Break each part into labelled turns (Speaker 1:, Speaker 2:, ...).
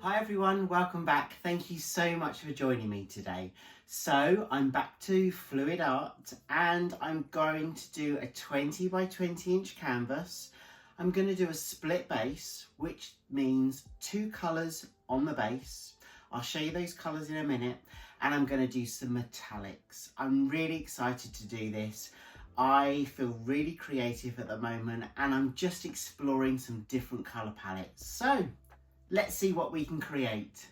Speaker 1: Hi everyone, welcome back. Thank you so much for joining me today. So I'm back to fluid art and I'm going to do a 20 by 20 inch canvas. I'm going to do a split base, which means two colours on the base. I'll show you those colours in a minute, and I'm going to do some metallics. I'm really excited to do this. I feel really creative at the moment and I'm just exploring some different colour palettes. So let's see what we can create.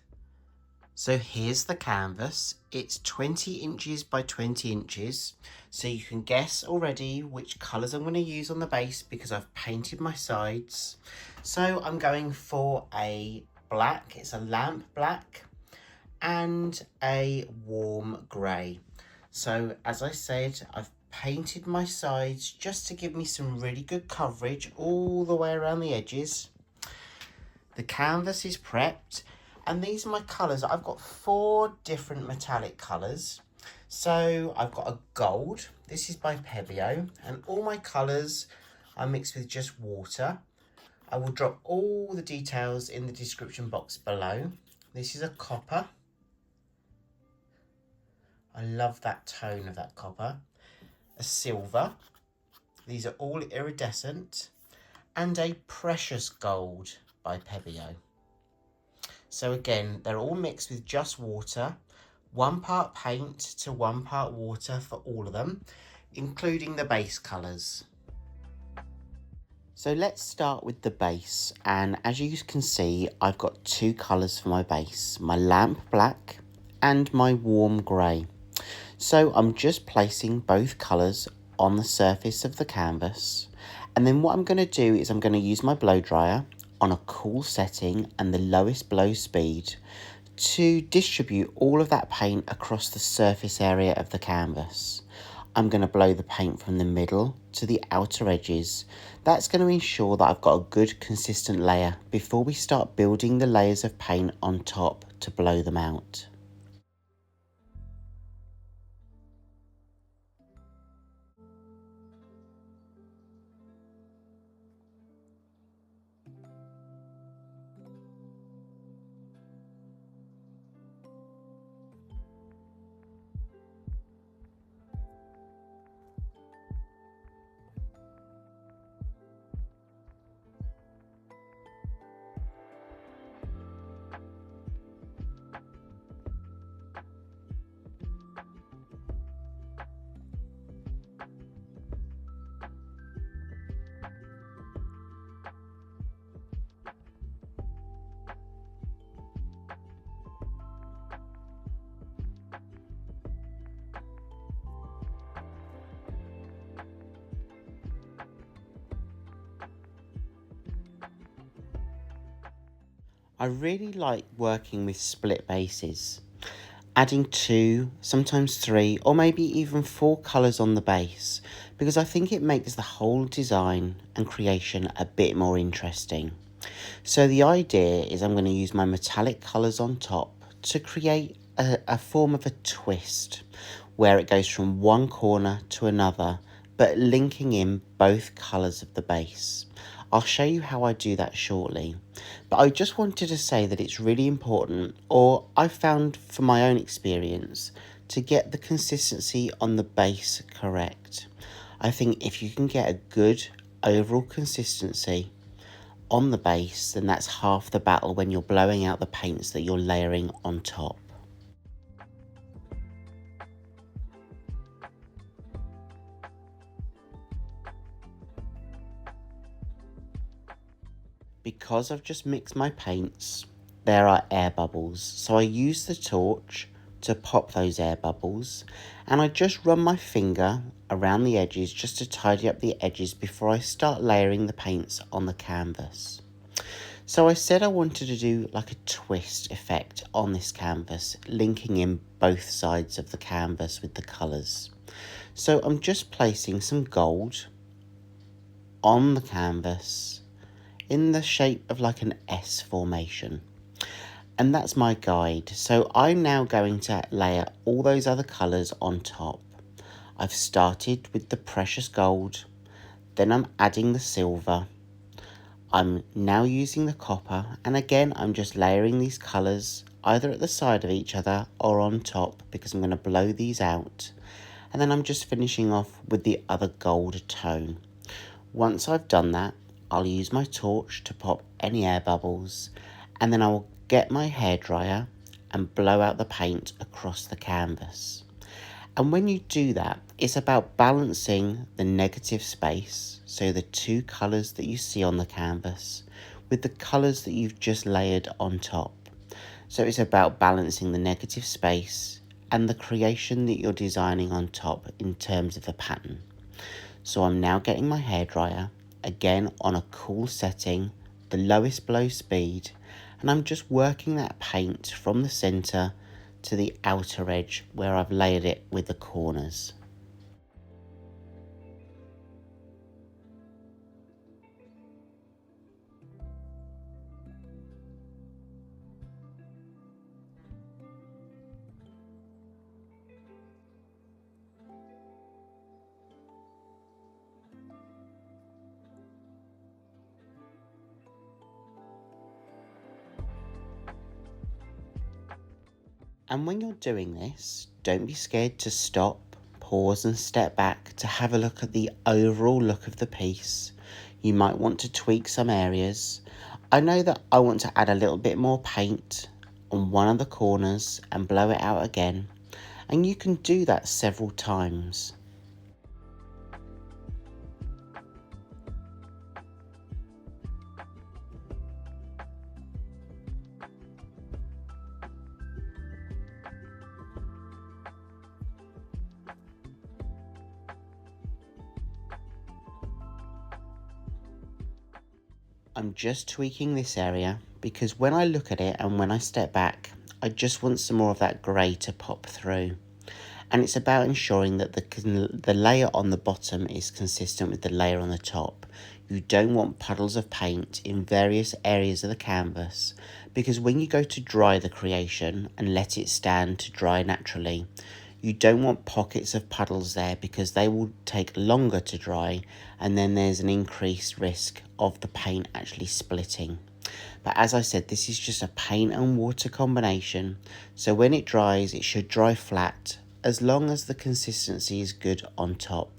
Speaker 1: So here's the canvas. It's 20 inches by 20 inches. So you can guess already which colours I'm going to use on the base because I've painted my sides. So I'm going for a black, it's a lamp black, and a warm grey. So as I said, I've painted my sides just to give me some really good coverage all the way around the edges. The canvas is prepped, and these are my colours. I've got 4 different metallic colours. So I've got a gold, this is by Pebeo, and all my colours are mixed with just water. I will drop all the details in the description box below. This is a copper. I love that tone of that copper. A silver, these are all iridescent, and a precious gold by Pebeo. So again, they're all mixed with just water, 1 part paint to 1 part water for all of them, including the base colours. So let's start with the base, and as you can see, I've got 2 colours for my base, my lamp black and my warm grey. So I'm just placing both colours on the surface of the canvas, and then what I'm going to do is I'm going to use my blow dryer on a cool setting and the lowest blow speed to distribute all of that paint across the surface area of the canvas. I'm going to blow the paint from the middle to the outer edges. That's going to ensure that I've got a good consistent layer before we start building the layers of paint on top to blow them out. I really like working with split bases, adding 2, sometimes 3, or maybe even 4 colours on the base, because I think it makes the whole design and creation a bit more interesting. So the idea is I'm going to use my metallic colours on top to create a form of a twist, where it goes from one corner to another, but linking in both colours of the base. I'll show you how I do that shortly, but I just wanted to say that it's really important, or I found from my own experience, to get the consistency on the base correct. I think if you can get a good overall consistency on the base, then that's half the battle when you're blowing out the paints that you're layering on top. Because I've just mixed my paints, there are air bubbles, so I use the torch to pop those air bubbles, and I just run my finger around the edges just to tidy up the edges before I start layering the paints on the canvas. So I said I wanted to do like a twist effect on this canvas, linking in both sides of the canvas with the colours. So I'm just placing some gold on the canvas in the shape of like an S formation. And that's my guide. So I'm now going to layer all those other colours on top. I've started with the precious gold, then I'm adding the silver. I'm now using the copper, and again I'm just layering these colours either at the side of each other or on top, because I'm going to blow these out, and then I'm just finishing off with the other gold tone. Once I've done that, I'll use my torch to pop any air bubbles, and then I will get my hairdryer and blow out the paint across the canvas. And when you do that, it's about balancing the negative space, so the two colours that you see on the canvas, with the colours that you've just layered on top. So it's about balancing the negative space and the creation that you're designing on top in terms of the pattern. So I'm now getting my hairdryer, again on a cool setting, the lowest blow speed, and I'm just working that paint from the centre to the outer edge where I've layered it with the corners. And when you're doing this, don't be scared to stop, pause and step back to have a look at the overall look of the piece. You might want to tweak some areas. I know that I want to add a little bit more paint on one of the corners and blow it out again, and you can do that several times. I'm just tweaking this area because when I look at it and when I step back, I just want some more of that grey to pop through. And it's about ensuring that the layer on the bottom is consistent with the layer on the top. You don't want puddles of paint in various areas of the canvas, because when you go to dry the creation and let it stand to dry naturally, you don't want pockets of puddles there, because they will take longer to dry, and then there's an increased risk of the paint actually splitting. But as I said, this is just a paint and water combination, so when it dries, it should dry flat, as long as the consistency is good on top.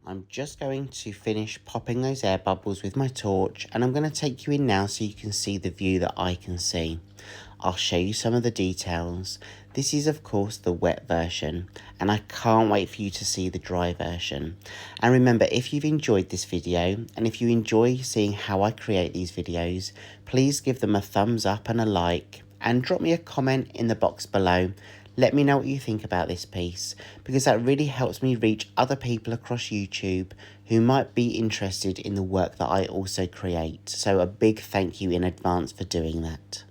Speaker 1: I'm just going to finish popping those air bubbles with my torch, and I'm going to take you in now so you can see the view that I can see. I'll show you some of the details. This is of course the wet version, and I can't wait for you to see the dry version. And remember, if you've enjoyed this video and if you enjoy seeing how I create these videos, please give them a thumbs up and a like, and drop me a comment in the box below. Let me know what you think about this piece, because that really helps me reach other people across YouTube who might be interested in the work that I also create. So a big thank you in advance for doing that.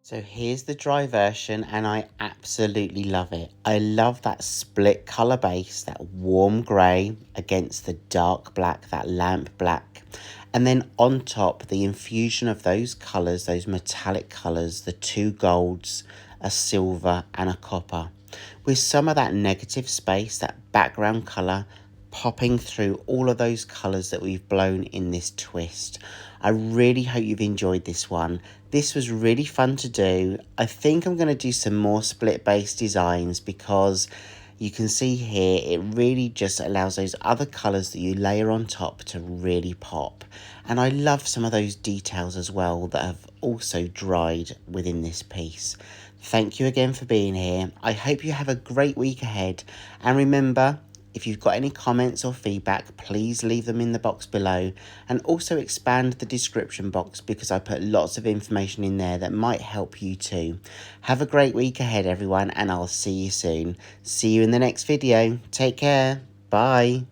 Speaker 1: So here's the dry version, and I absolutely love it. I love that split colour base, that warm grey against the dark black, that lamp black. And then on top, the infusion of those colours, those metallic colours, the two golds, a silver and a copper, with some of that negative space, that background colour, popping through all of those colours that we've blown in this twist. I really hope you've enjoyed this one. This was really fun to do. I think I'm going to do some more split base designs because you can see here it really just allows those other colours that you layer on top to really pop. And I love some of those details as well that have also dried within this piece. Thank you again for being here. I hope you have a great week ahead. And remember, if you've got any comments or feedback, please leave them in the box below, and also expand the description box because I put lots of information in there that might help you too. Have a great week ahead, everyone, and I'll see you soon. See you in the next video. Take care. Bye.